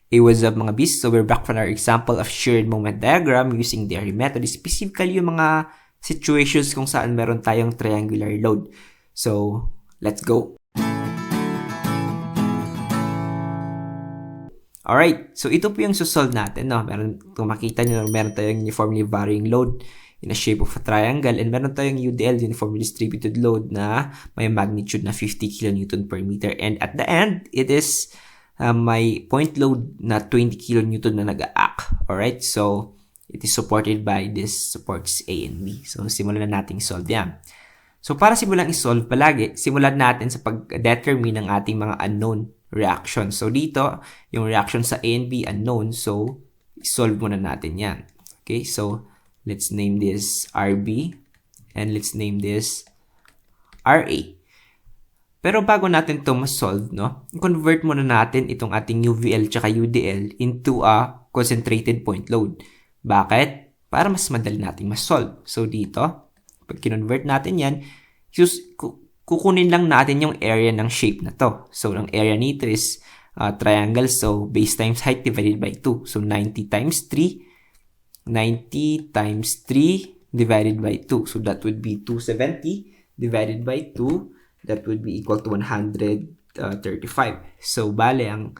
Hey, what's up mga beasts? So we're back from our example of shear moment diagram using the area method. Specifically yung mga situations kung saan meron tayong triangular load. So let's go. Alright, so ito po yung susolve natin. No? Kung makita nyo, meron tayong uniformly varying load in a shape of a triangle and meron tayong UDL, uniformly distributed load na may magnitude na 50 kN per meter. And at the end, it is may point load na 20 kN na nag-act. Alright, so it is supported by this supports A and B. So simulan na natin solve yan. So para simulan i-solve palagi, simulan natin sa pag-determine ng ating mga unknown reactions. So dito, yung reaction sa A and B unknown, so solve muna natin yan. Okay, so let's name this RB and let's name this RA. Pero bago natin ito ma-solve, no, convert muna natin itong ating UVL tsaka UDL into a concentrated point load. Bakit? Para mas madali natin ma-solve. So dito, pag kinonvert natin yan, kukunin lang natin yung area ng shape na to. So ang area nito is triangle, so base times height divided by 2. So 90 times 3, 90 times 3 divided by 2. So that would be 270 divided by 2. That would be equal to 135. So, bale, ang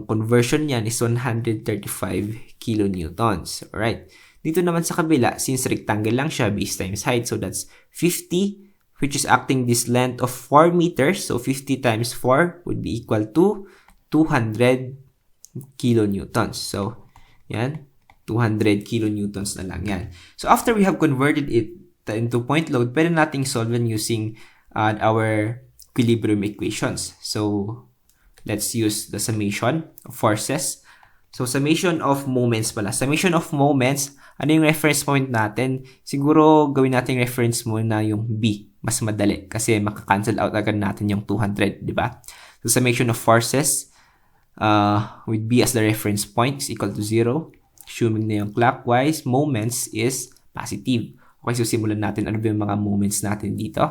conversion niyan is 135 kilonewtons. Alright. Dito naman sa kabila, since rectangle lang siya, base times height, so that's 50, which is acting this length of 4 meters. So, 50 times 4 would be equal to 200 kilonewtons. So, yan, 200 kilonewtons na lang yan. So, after we have converted it into point load, pwede nating solve using our equilibrium equations. So, let's use the summation of forces. So, summation of moments pala. Summation of moments, ano yung reference point natin? Siguro, gawin natin reference muna yung B. Mas madali kasi maka-cancel out agad natin yung 200, di ba? So, summation of forces with B as the reference point is equal to 0. Assuming na yung clockwise, moments is positive. Okay, so simulan natin ano ba yung mga moments natin dito.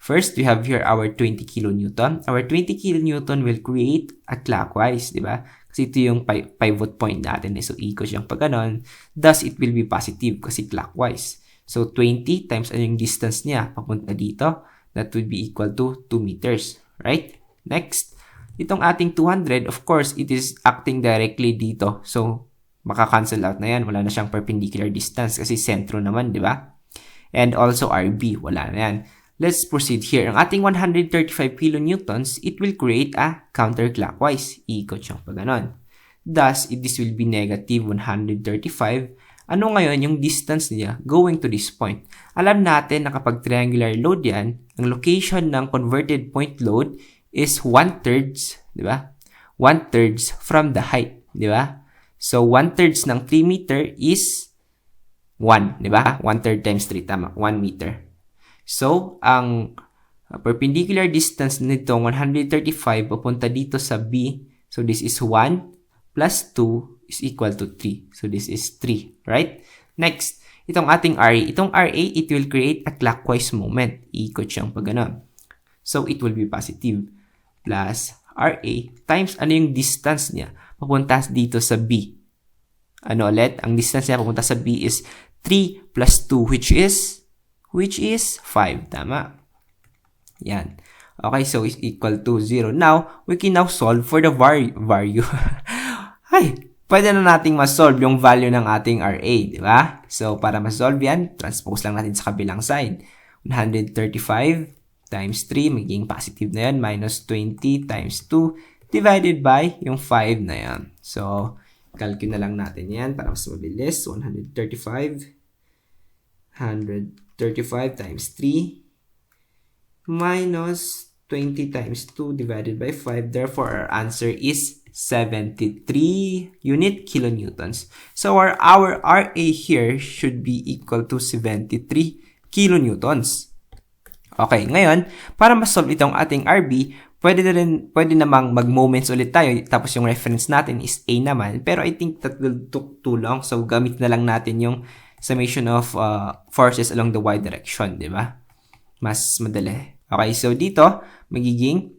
First, we have here our 20 kilonewton. Our 20 kilonewton will create a clockwise, di ba? Kasi ito yung pivot point natin. So, ikot siyang pag ganon. Thus, it will be positive kasi clockwise. So, 20 times ano yung distance niya papunta dito. That would be equal to 2 meters. Right? Next, itong ating 200, of course, it is acting directly dito. So, maka-cancel out na yan. Wala na siyang perpendicular distance kasi sentro naman, di ba? And also RB, wala na yan. Let's proceed here. Ang ating 135 kilonewtons, it will create a counterclockwise. Iikot siyang pag ganon. Thus, this will be negative 135. Ano ngayon yung distance niya going to this point? Alam natin na kapag triangular load yan, ang location ng converted point load is 1/3, di ba? 1/3 from the height, di ba? So, 1/3 ng 3 meter is 1, di ba? 1/3 times 3, tama, 1 meter. So, ang perpendicular distance nito, 135, papunta dito sa B. So, this is 1 plus 2 is equal to 3. So, this is 3, right? Next, itong ating RA. Itong RA, it will create a clockwise moment. Iikot siyang pag ganon. So, it will be positive. Plus RA times ano yung distance niya papunta dito sa B. Ano ulit? Ang distance niya papunta sa B is 3 plus 2, which is 5. Tama? Yan. Okay, so it's equal to 0. Now, we can now solve for the value. Ay, pwede na nating ma-solve yung value ng ating RA, di ba? So, para ma-solve yan, transpose lang natin sa kabilang side. 135 times 3, magiging positive na yan, minus 20 times 2, divided by yung 5 na yan. So, calculate na lang natin yan para mas mabilis. 135 times 3 minus 20 times 2 divided by 5. Therefore, our answer is 73 unit kilonewtons. So, our RA here should be equal to 73 kilonewtons. Okay, ngayon, para ma-solve itong ating RB, pwede namang mag-moments ulit tayo. Tapos yung reference natin is A naman. Pero I think that will took too long. So, gamit na lang natin yung summation of forces along the y direction, di ba? Mas madali. Okay, so dito, magiging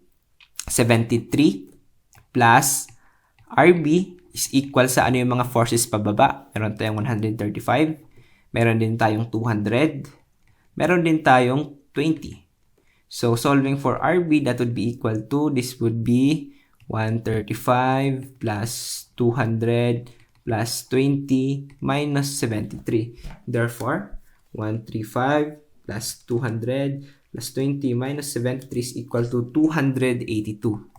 73 plus RB is equal sa ano yung mga forces pababa. Meron tayong 135. Meron din tayong 200. Meron din tayong 20. So, solving for RB, that would be equal to, this would be 135 plus 200 plus 20 minus 73. Therefore, 135 plus 200 plus 20 minus 73 is equal to 282.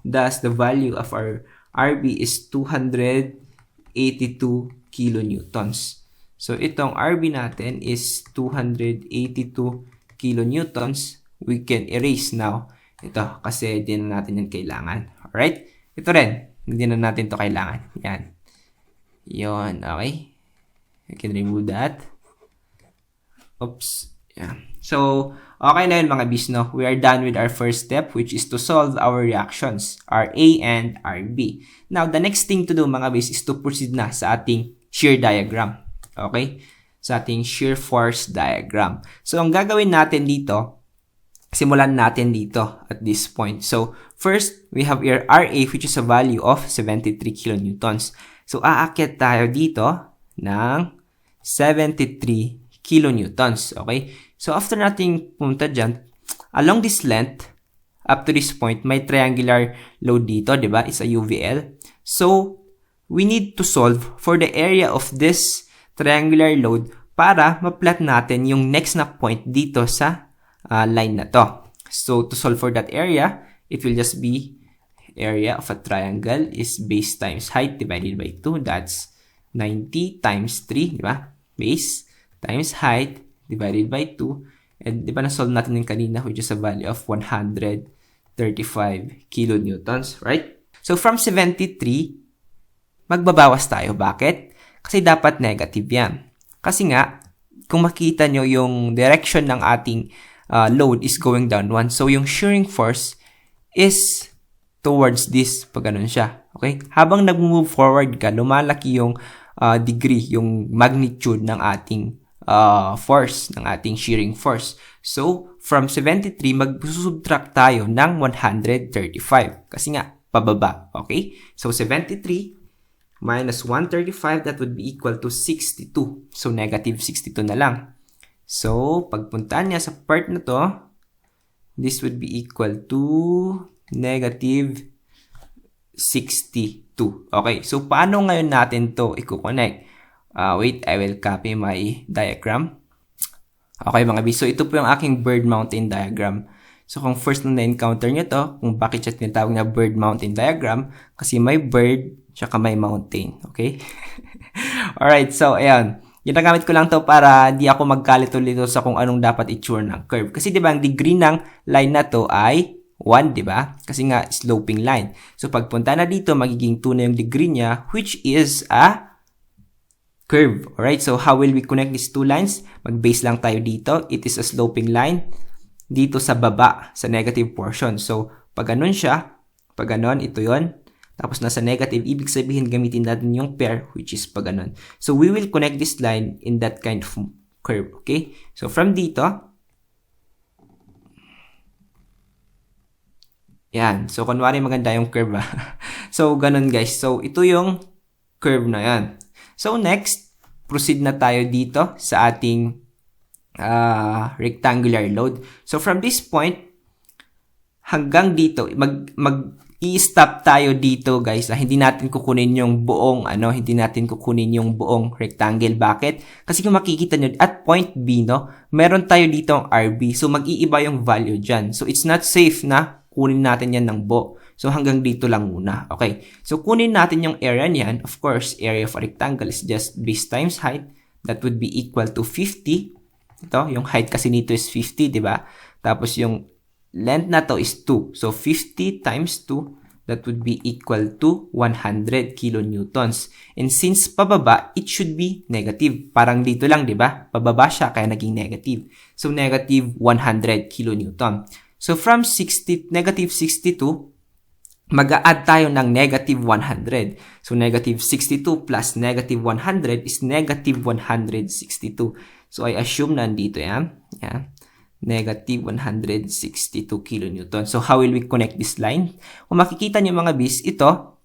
Thus, the value of our RB is 282 kilonewtons. So, itong RB natin is 282 kilonewtons. We can erase now ito kasi hindi na natin yan kailangan. Alright? Ito rin. Hindi na natin to kailangan. Yan. Yon. Okay? I can remove that. Oops. Yeah. So, okay na yun mga bis, no? We are done with our first step, which is to solve our reactions, RA and RB. Now, the next thing to do mga bis is to proceed na sa ating shear diagram. Okay? Sa ating shear force diagram. So, ang gagawin natin dito, simulan natin dito at this point. So, first, we have our RA, which is a value of 73 kilonewtons. So, aakyat tayo dito ng 73 kilonewtons. Okay? So, after nating pumunta dyan, along this length, up to this point, may triangular load dito, di ba? It's a UVL. So, we need to solve for the area of this triangular load para ma-plot natin yung next na point dito sa line na to. So, to solve for that area, it will just be area of a triangle is base times height divided by 2. That's 90 times 3, di ba? Base times height divided by 2. And di ba na-solve natin yung kanina, which is a value of 135 kilonewtons, right? So, from 73, magbabawas tayo. Bakit? Kasi dapat negative yan. Kasi nga, kung makita nyo yung direction ng ating load is going down 1. So, yung shearing force is towards this, pag ganun siya. Okay? Habang nag-move forward ka, lumalaki yung degree, yung magnitude ng ating force, ng ating shearing force. So, from 73, mag-subtract tayo ng 135. Kasi nga, pababa. Okay? So, 73 minus 135, that would be equal to 62. So, negative 62 na lang. So, pagpuntaan niya sa part na to, this would be equal to negative 62. Okay, so paano ngayon natin to i-connect? Wait, I will copy my diagram. Okay mga bis, so ito po yung aking bird mountain diagram. So kung first na na-encounter nyo to, kung bakit siya tinatawag na bird mountain diagram, kasi may bird, tsaka may mountain. Okay? Alright, so ayan. Ginagamit ko lang to para di ako magkalito-lito sa kung anong dapat itsura ng curve. Kasi diba, ang degree ng line na to ay 1, diba? Kasi nga, sloping line. So, pagpunta na dito, magiging 2 na yung degree niya, which is a curve. Alright? So, how will we connect these two lines? Mag-base lang tayo dito. It is a sloping line dito sa baba, sa negative portion. So, pag ganun siya, pag ganun, ito yon. Tapos, nasa negative, ibig sabihin, gamitin natin yung pair, which is pag ganun. So, we will connect this line in that kind of curve. Okay? So, from dito, yan. So, kunwari maganda yung curve. So, ganun guys. So, ito yung curve na yan. So, next, proceed na tayo dito sa ating rectangular load. So, from this point, hanggang dito, i-stop tayo dito guys. Hindi natin kukunin yung buong, hindi natin kukunin yung buong rectangle. Bakit? Kasi kung makikita nyo, at point B, no, meron tayo dito ang RB. So, mag-iiba yung value dyan. So, it's not safe na kunin natin yan ng buo. So, hanggang dito lang muna. Okay. So, kunin natin yung area niyan. Of course, area of a rectangle is just base times height. That would be equal to 50. Ito, yung height kasi nito is 50, di ba? Tapos, yung length na to is 2. So, 50 times 2, that would be equal to 100 kilonewtons. And since pababa, it should be negative. Parang dito lang, di ba? Pababa siya, kaya naging negative. So, negative 100 kilonewton. So, from negative 62, mag-a-add tayo ng negative 100. So, negative 62 plus negative 100 is negative 162. So, I assume nandito yan. Yeah. Negative 162 kilonewton. So, how will we connect this line? Kung makikita nyo mga bis, ito,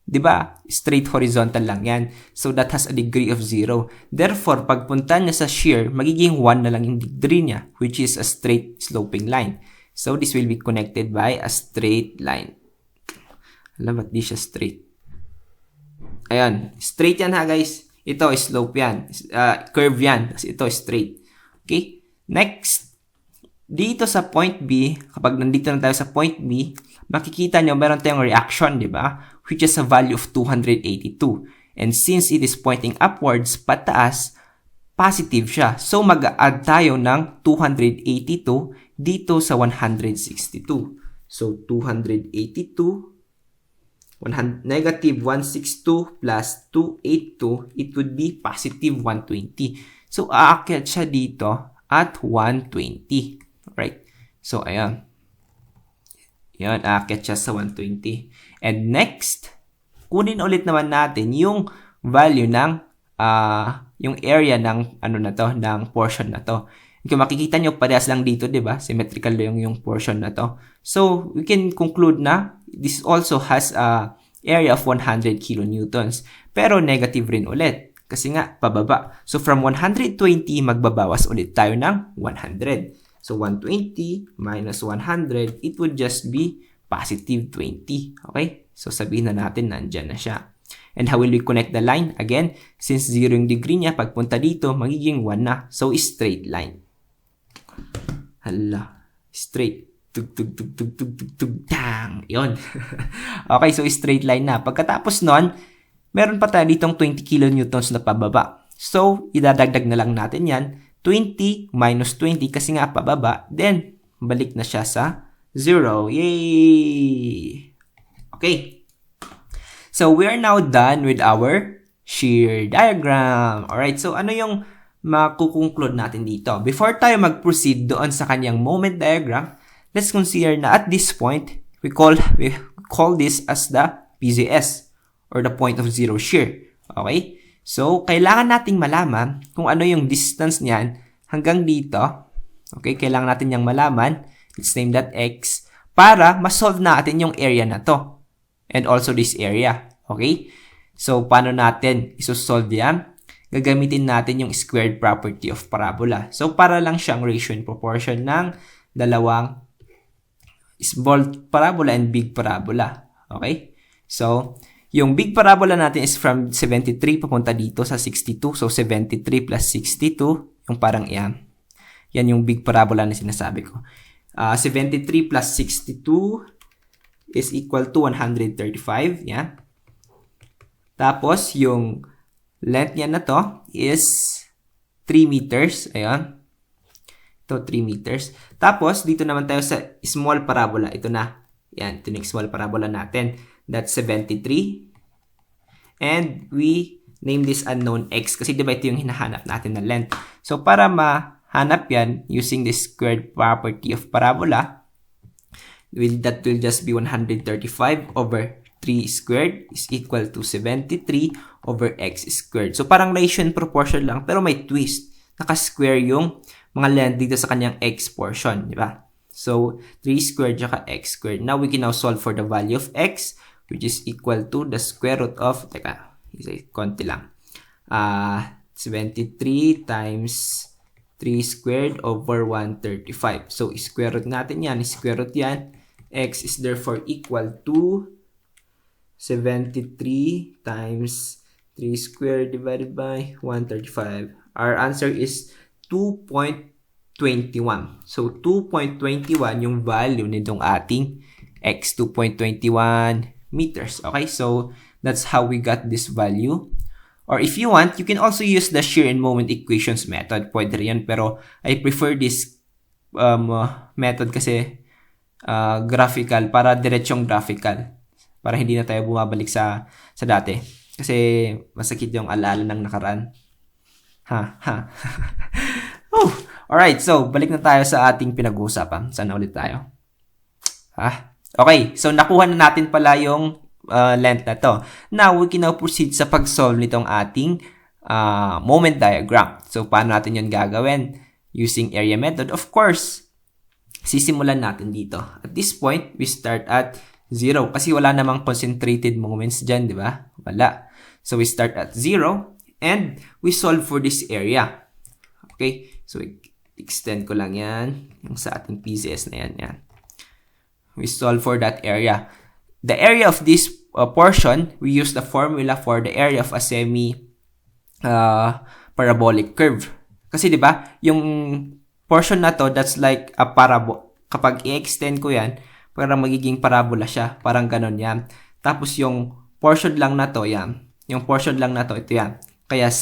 Diba? Straight horizontal lang yan. So, that has a degree of 0. Therefore, pagpunta niya sa shear, magiging 1 na lang yung degree niya, which is a straight sloping line. So, this will be connected by a straight line. Alam, ba't di siya straight? Ayan. Straight yan ha, guys. Ito, slope yan. Curve yan. Ito, straight. Okay? Next, dito sa point B, kapag nandito na tayo sa point B, makikita nyo, meron tayong reaction, di ba? Which is a value of 282. And since it is pointing upwards, pataas, positive siya. So, mag-add tayo ng 282 dito sa 162. So, 282, negative 162 plus 282, it would be positive 120. So, aakyat siya dito at 120. Alright? So, ayan. Yan, aakyat siya sa 120. And next, kunin ulit naman natin yung value ng, yung area ng, ng portion na to. Kung makikita nyo, parehas lang dito, di ba? Symmetrical yung portion na to. So, we can conclude na this also has a area of 100 kilonewtons. Pero negative rin ulit. Kasi nga, pababa. So, from 120, magbabawas ulit tayo ng 100. So, 120 minus 100, it would just be positive 20. Okay? So, sabihin na natin, nandyan na siya. And how will we connect the line? Again, since 0 yung degree niya, pagpunta dito, magiging 1 na. So, straight line. Hala. Straight. Tug, tug, tug, tug, tug, tug, tug, tang. Yun. Okay, so straight line na. Pagkatapos nun, meron pa tayo ditong 20 kilonewtons na pababa. So, idadagdag na lang natin yan. 20 minus 20 kasi nga pababa, then balik na siya sa 0. Yay! Okay. So, we are now done with our shear diagram. Alright, so ano yung makukonclude natin dito? Before tayo mag-proceed doon sa kanyang moment diagram, let's consider na at this point, we call this as the PZS or the point of zero shear. Okay? So, kailangan nating malaman kung ano yung distance niyan hanggang dito. Okay, kailangan natin yung malaman. Let's name that X para ma-solve natin yung area na to. And also this area. Okay? So, paano natin isosolve yan? Gagamitin natin yung squared property of parabola. So, para lang siyang ratio and proportion ng dalawang small parabola and big parabola. Okay? So, yung big parabola natin is from 73 papunta dito sa 62. So, 73 plus 62, yung parang yan. Yan yung big parabola na sinasabi ko. 73 plus 62 is equal to 135. Yan. Tapos, yung length niya na to is 3 meters. Ayan. Ito, 3 meters. Tapos, dito naman tayo sa small parabola. Ito na. Yan, ito yung small parabola natin. That's 73. And we name this unknown x kasi diba ito yung hinahanap natin na length. So, para mahanap yan using the squared property of parabola, that will just be 135 over 3 squared is equal to 73 over x squared. So, parang ratio and proportion lang pero may twist. Naka-square yung mga length dito sa kanyang x portion. Diba? So, 3 squared tsaka x squared. Now, we can now solve for the value of x which is equal to the square root of, teka, konti lang. 73 times 3 squared over 135. So, square root natin yan. Square root yan. X is therefore equal to 73 times 3 squared divided by 135. Our answer is 2.21. So, 2.21 yung value nitong ating x, 2.21 meters. Okay, so that's how we got this value. Or if you want, you can also use the shear and moment equations method. Pwede rin yan, pero I prefer this method kasi graphical, para diretsyong graphical. Para hindi na tayo bumabalik sa dati. Kasi masakit yung alaala ng nakaraan. Alright, so balik na tayo sa ating pinag-uusapan. Sana ulit tayo. Okay, so nakuha na natin pala yung length na to. Now, we can now proceed sa pag-solve nitong ating moment diagram. So, paano natin yun gagawin? Using area method. Of course, sisimulan natin dito. At this point, we start at 0. Kasi wala namang concentrated moments dyan, di ba? Wala. So, we start at 0 and we solve for this area. Okay? So, extend ko lang yan. Yung sa ating PCS na yan. Yan. We solve for that area. The area of this portion, we use the formula for the area of a semi-parabolic curve. Kasi, di ba, yung portion na to, that's like a kapag i-extend ko yan, parang magiging parabola siya. Parang ganon yan. Tapos yung portion lang na to, yan. Yung portion lang na to, ito yan. Kaya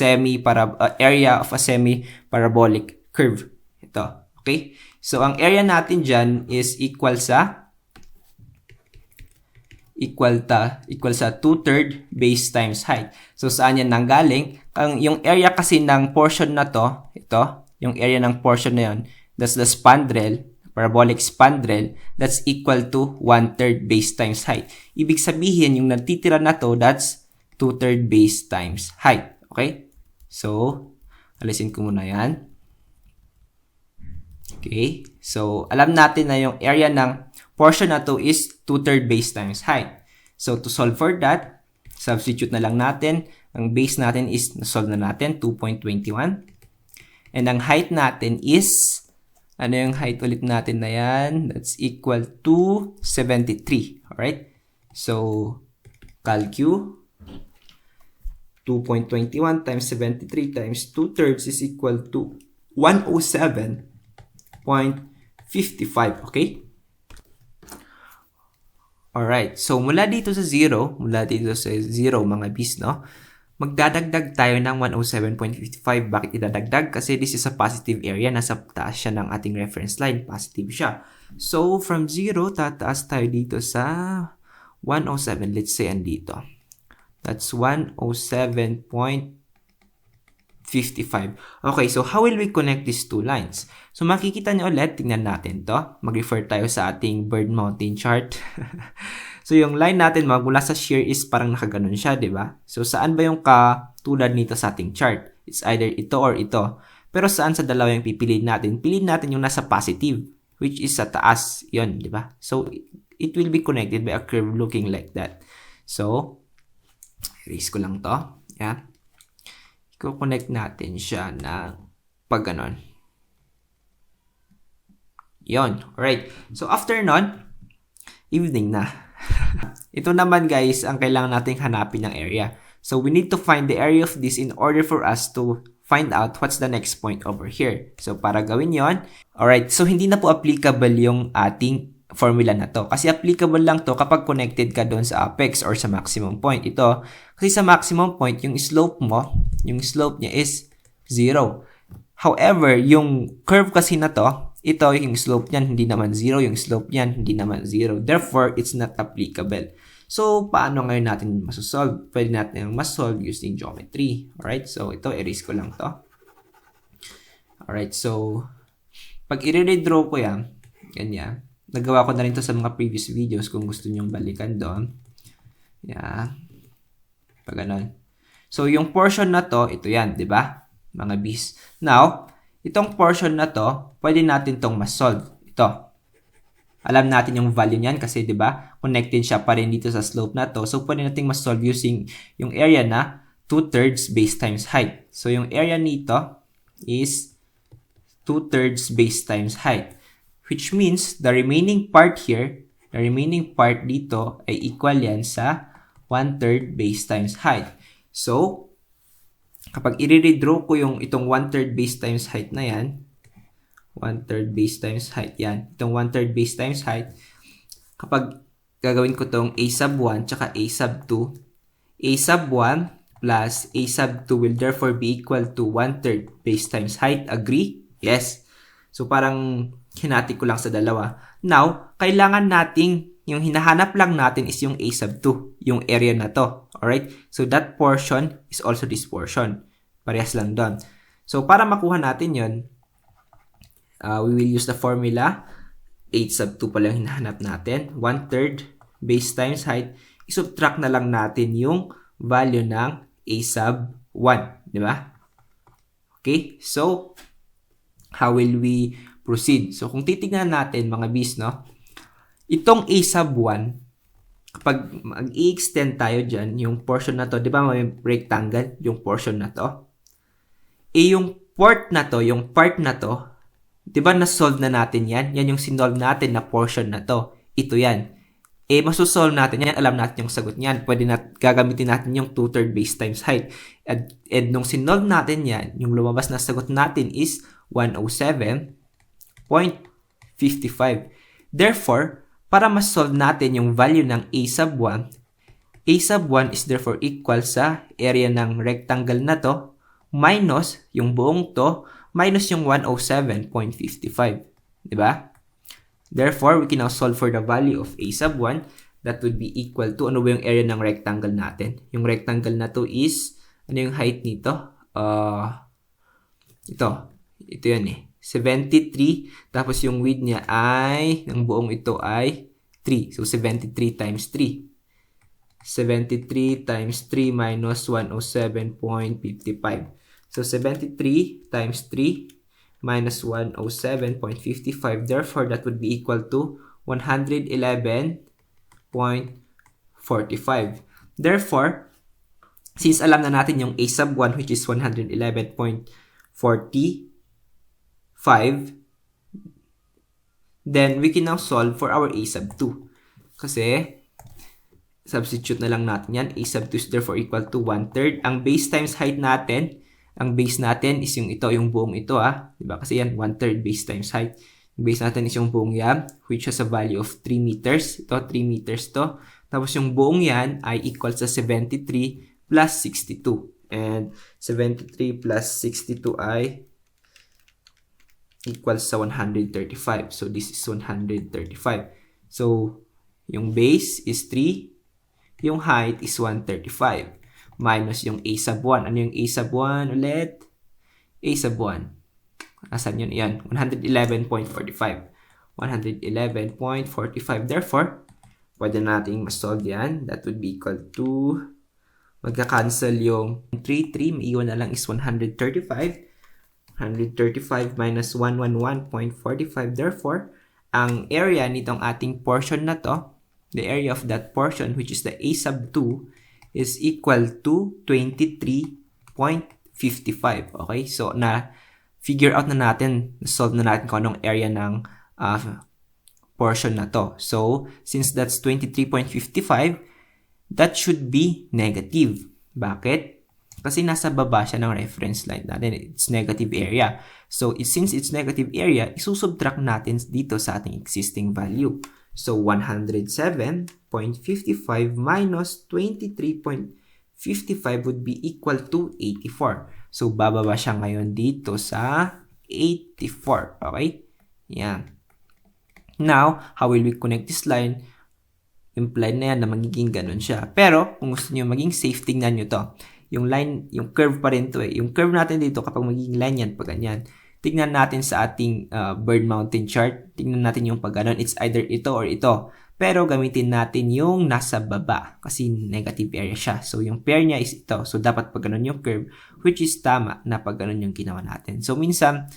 area of a semi-parabolic curve. Ito. Okay? So, ang area natin dyan is equal sa 2/3 base times height. So, saan yan nanggaling? Yung area kasi ng portion na to, ito, yung area ng portion na yun, that's the spandrel, parabolic spandrel, that's equal to 1/3 base times height. Ibig sabihin, yung natitira na to, that's 2/3 base times height. Okay? So, alisin ko muna yan. Okay? So, alam natin na yung area ng portion na to is 2/3 base times height. So, to solve for that, substitute na lang natin. Ang base natin is, na-solve na natin, 2.21. And ang height natin is, ano yung height ulit natin na yan? That's equal to 73. Alright? So, calcu 2.21 times 73 times 2/3 is equal to 107.55. Okay? Alright. So, mula dito sa 0, mga bis, no? Magdadagdag tayo ng 107.55. Bakit idadagdag? Kasi this is a positive area. Nasa taas siya ng ating reference line. Positive siya. So, from 0, tataas tayo dito sa 107. Let's say, andito. That's 107.55. Okay, so how will we connect these two lines? So, makikita nyo ulit. Tingnan natin to. Mag-refer tayo sa ating bird mountain chart. So, yung line natin magmula sa shear is parang nakaganon siya, di ba? So, saan ba yung katulad nito sa ating chart? It's either ito or ito. Pero saan sa dalawa yung pipiliin natin? Piliin natin yung nasa positive, which is sa taas. Yun, di ba? So, it will be connected by a curve looking like that. So, erase ko lang to. Yeah. I-connect natin siya na pag ganon. Yun. Alright. So, after nun, evening na. Ito naman guys, ang kailangan nating hanapin ng area. So, we need to find the area of this in order for us to find out what's the next point over here. So, para gawin yon, alright, so hindi na po applicable yung ating formula na to. Kasi applicable lang to kapag connected ka doon sa apex or sa maximum point. Ito, kasi sa maximum point, yung slope mo, yung slope niya is 0. However, yung curve kasi na to, ito, yung slope niyan, hindi naman 0. Yung slope niyan, hindi naman 0. Therefore, it's not applicable. So, paano ngayon natin masosolve? Pwede natin masolve using geometry. Alright? So, ito, erase ko lang to. Alright? So, pag i-redraw ko yan, ganyan. Nagawa ko na rin to sa mga previous videos kung gusto nyong balikan doon. Yeah. Pag ganun. So, yung portion na to, ito yan, di ba? Mga bis. Now, itong portion na to, pwede natin tong masolve. Ito. Alam natin yung value niyan kasi, di ba, connected siya pa rin dito sa slope na to. So, pwede natin masolve using yung area na 2/3 base times height. So, yung area nito is 2/3 base times height. Which means, the remaining part here, the remaining part dito ay equal yan sa 1/3 base times height. So, kapag i-redraw ko yung itong 1/3 base times height na yan, 1/3 base times height, yan. Itong 1/3 base times height, kapag gagawin ko itong a sub 1 tsaka a sub 2, a sub 1 plus a sub 2 will therefore be equal to 1/3 base times height. Agree? Yes. So, parang hinati ko lang sa dalawa. Now, kailangan nating, yung hinahanap lang natin is yung a sub 2, yung area na to. Alright? So, that portion is also this portion. Parehas lang doon. So, para makuha natin yun, we will use the formula. 8 sub 2 pala yung hinahanap natin. 1/3 base times height. I-subtract na lang natin yung value ng a sub 1. Di ba? Okay? So, how will we proceed? So, kung titignan natin, mga bis, no? Itong a sub 1, kapag mag-i-extend tayo dyan, yung portion na to, di ba may rectangle, yung portion na to? Yung part na to, di ba na-solve na natin yan? Yan yung sinolve natin na portion na to. Ito yan. Masosolve natin yan, alam natin yung sagot niyan. Pwede gagamitin natin yung 2/3 base times height. And nung sinolve natin yan, yung lumabas na sagot natin is 107.55. Therefore, para ma-solve natin yung value ng a sub 1 is therefore equal sa area ng rectangle na to minus yung buong to minus yung 107.55. Diba? Therefore, we can now solve for the value of a sub 1. That would be equal to, ano ba yung area ng rectangle natin? Yung rectangle na to is, ano yung height nito? Ito yan eh. 73, tapos yung width niya ay, ng buong ito ay 3. So, 73 times 3. 73 times 3 minus 107.55. So, 73 times 3 minus 107.55. Therefore, that would be equal to 111.45. Therefore, since alam na natin yung a sub 1 which is 111.45, then we can now solve for our a sub 2. Kasi, substitute na lang natin yan. A sub 2 is therefore equal to 1/3. Ang base times height natin, ang base natin is yung ito, yung buong ito Diba? Kasi yan, 1/3 base times height. Yung base natin is yung buong yan, which has a value of 3 meters. Ito, 3 meters to. Tapos yung buong yan ay equal sa 73 plus 62. And 73 plus 62 ay equals sa 135. So, this is 135. So, yung base is 3. Yung height is 135. Minus yung a sub 1. Ano yung a sub 1 ulit? A sub 1. Asan yun? Yan. 111.45. 111.45. Therefore, pwede nating ma-solve yan. That would be equal to, magka-cancel yung 3. Maiwan na lang is 135. 135 minus 111.45. Therefore, ang area nitong ating portion na to, the area of that portion, which is the a sub 2, is equal to 23.55. Okay? So, figure out na natin, solve na natin kung anong area ng portion na to. So, since that's 23.55, that should be negative. Bakit? Kasi nasa baba siya ng reference line natin. It's negative area. So, since it's negative area, isusubtract natin dito sa ating existing value. So, 107.55 minus 23.55 would be equal to 84. So, bababa siya ngayon dito sa 84. Okay? Yan. Now, how will we connect this line? Implied na yan na magiging ganun siya. Pero, kung gusto nyo maging safe, tingnan nyo to. Yung line, yung curve pa rin to eh. Yung curve natin dito, kapag magiging line yan, pag ganyan. Tingnan natin sa ating bird mountain chart. Tingnan natin yung pag ganon. It's either ito or ito. Pero gamitin natin yung nasa baba kasi negative area siya. So, yung pair niya is ito. So, dapat pag ganon yung curve, which is tama na pag ganon yung ginawa natin. So, minsan,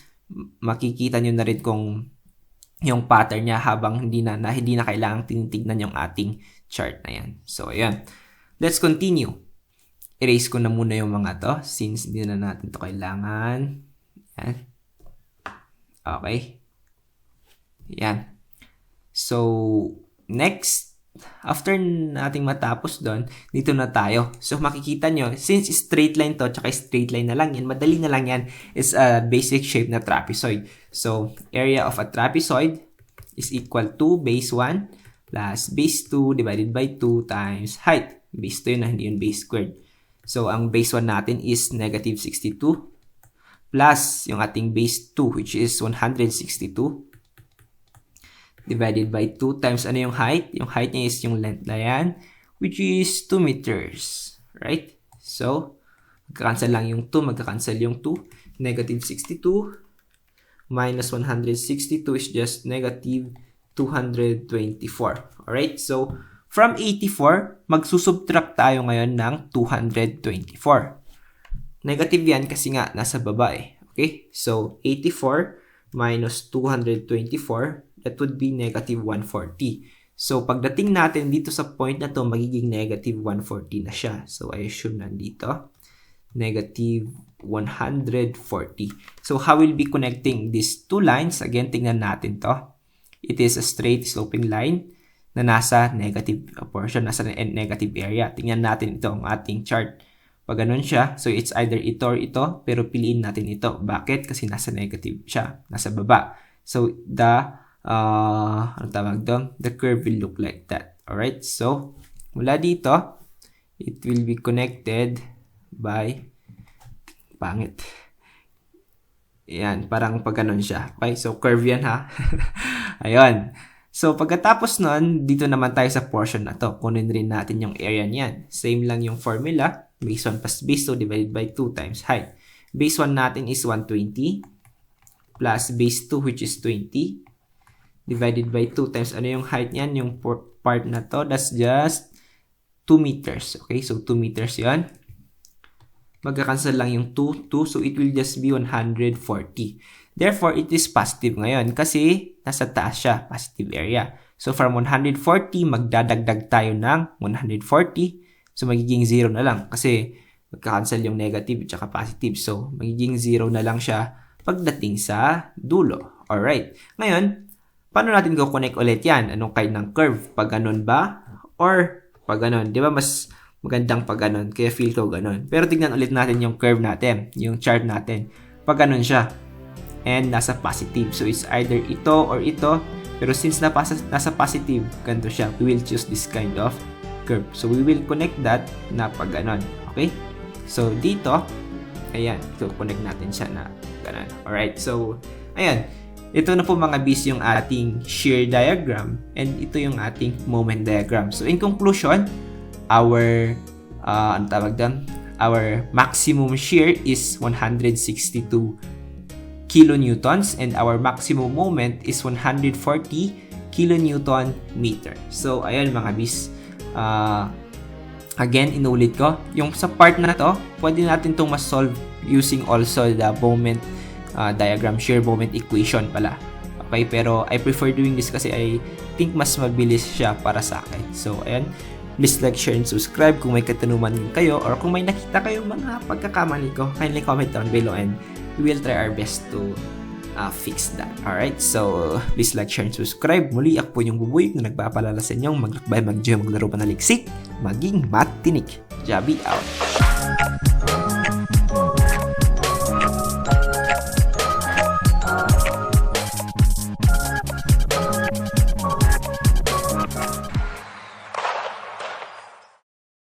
makikita nyo na rin kung yung pattern niya habang hindi na kailangang tinitignan yung ating chart na yan. So, ayan. Let's continue. Erase ko na muna yung mga to since hindi na natin to kailangan. Yan. Okay. Yan. So, next, after nating matapos doon, dito na tayo. So, makikita nyo, since straight line to, tsaka straight line na lang yan, madali na lang yan, is a basic shape na trapezoid. So, area of a trapezoid is equal to base 1 plus base 2 divided by 2 times height. Base 2 yun na, hindi yun base squared. So, ang base 1 natin is negative 62 plus yung ating base 2 which is 162 divided by 2 times ano yung height? Yung height niya is yung length na yan which is 2 meters. Right? So, magkakancel lang yung 2, magkakancel yung 2. Negative 62 minus 162 is just negative 224. Alright? So, from 84, magsusubtract tayo ngayon ng 224. Negative yan kasi nga nasa baba eh. Okay? So, 84 minus 224, that would be negative 140. So, pagdating natin dito sa point na to, magiging negative 140 na siya. So, I assume nandito, negative 140. So, how we'll be connecting these two lines? Again, tingnan natin to. It is a straight sloping line na nasa negative portion, nasa negative area. Tingnan natin ito, ang ating chart. Pag ganun siya, so it's either ito or ito, pero piliin natin ito. Bakit? Kasi nasa negative siya, nasa baba. So, ano tawag doon? The curve will look like that. Alright? So, mula dito, it will be connected by pangit. Ayan, parang pag ganun siya. Okay? So, curve yan ha. Ayun. So, pagkatapos nun, dito naman tayo sa portion na to. Kunin rin natin yung area niyan. Same lang yung formula. Base 1 plus base 2 divided by 2 times height. Base 1 natin is 120 plus base 2 which is 20 divided by 2 times ano yung height niyan? Yung part na to, that's just 2 meters. Okay, so 2 meters yan. Magkakancel lang yung 2, so it will just be 140. Therefore, it is positive ngayon kasi nasa taas siya, positive area. So, from 140, magdadagdag tayo ng 140. So, magiging 0 na lang kasi magkakancel yung negative at positive. So, magiging 0 na lang siya pagdating sa dulo. Alright. Ngayon, paano natin connect ulit yan? Anong kind ng curve? Pag ganun ba? Or pag ganun? Di ba mas magandang pag ganun? Kaya feel ko ganun. Pero tignan ulit natin yung curve natin, yung chart natin. Pag ganun siya. And nasa positive. So, it's either ito or ito. Pero since nasa positive, ganito siya. We will choose this kind of curve. So, we will connect that na pag ganun. Okay? So, dito, ayan. So, connect natin siya na ganun. Alright. So, ayan. Ito na po mga bis yung ating shear diagram. And ito yung ating moment diagram. So, in conclusion, our our maximum shear is 162 kilonewtons and our maximum moment is 140 kilonewton meter. So, ayan mga bis. Again, inulit ko. Yung sa part na to, pwede natin itong mas-solve using also the moment diagram, shear moment equation pala. Okay, pero I prefer doing this kasi I think mas mabilis siya para sa akin. So, ayan. Please like, share, and subscribe kung may katanungan kayo or kung may nakita kayong mga pagkakamali ko. Kindly comment down below and we will try our best to fix that. Alright? So, please like, share, and subscribe. Muli, ako po yung bubuy na nagpapalala sa inyong maglakbay, mag-gym, maglaro panaliksik, maging matinik. Jabi out!